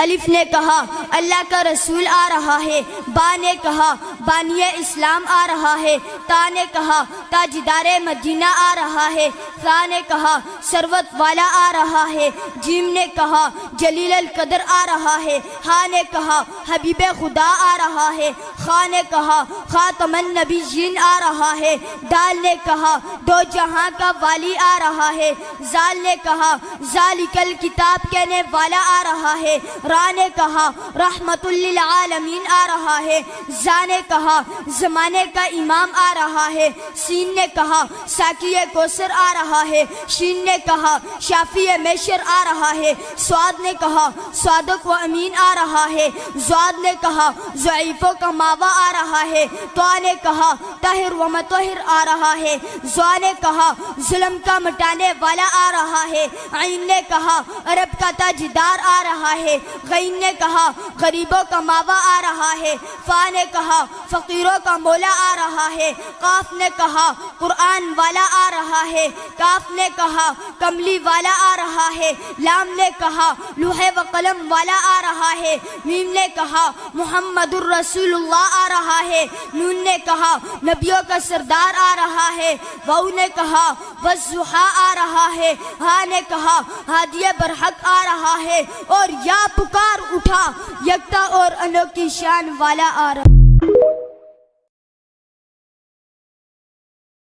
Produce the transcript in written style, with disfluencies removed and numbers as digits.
الف نے کہا اللہ کا رسول آ رہا ہے، با نے کہا بانی اسلام آ رہا ہے، تا نے کہا تاجدار مدینہ آ رہا ہے، ثا نے کہا ثروت والا آ رہا ہے، جیم نے کہا جلیل القدر آ رہا ہے، ہا نے کہا حبیب خدا آ رہا ہے، خا نے کہا خاتم النبیین آ رہا ہے، دال نے کہا دو جہاں کا والی آ رہا ہے، زال نے کہا ذالک الکتاب کہنے والا آ رہا ہے، را نے کہا رحمت للعالمین آ رہا ہے، زا نے کہا زمانے کا امام آ رہا ہے، سین نے کہا ساقی کوثر آ رہا ہے، شین نے کہا شافی میشر آ رہا ہے، سواد نے کہا صادق و امین آ رہا ہے، زواد نے کہا ضعیفوں کا ماوا آ رہا ہے، طا نے کہا طاہر و مطہر آ رہا ہے، زوا نے کہا ظلم کا مٹانے والا آ رہا ہے، عین نے کہا عرب کا تاجدار آ رہا ہے، غین نے کہا غریبوں کا ماوا آ رہا ہے، فا نے کہا فقیروں کا مولا آ رہا ہے، قاف نے کہا قرآن والا آ رہا ہے، کاف نے کہا کملی والا آ رہا ہے، لام نے کہا لوح و قلم والا آ رہا ہے، میم نے کہا محمد الرسول اللہ آ رہا ہے، نون نے کہا نبیوں کا سردار آ رہا ہے، واو نے کہا والضحیٰ آ رہا ہے، ہا نے کہا ہادی برحق آ رہا ہے، اور یا پکار اٹھا یکتا اور انوکھی شان والا آ رہا ہے۔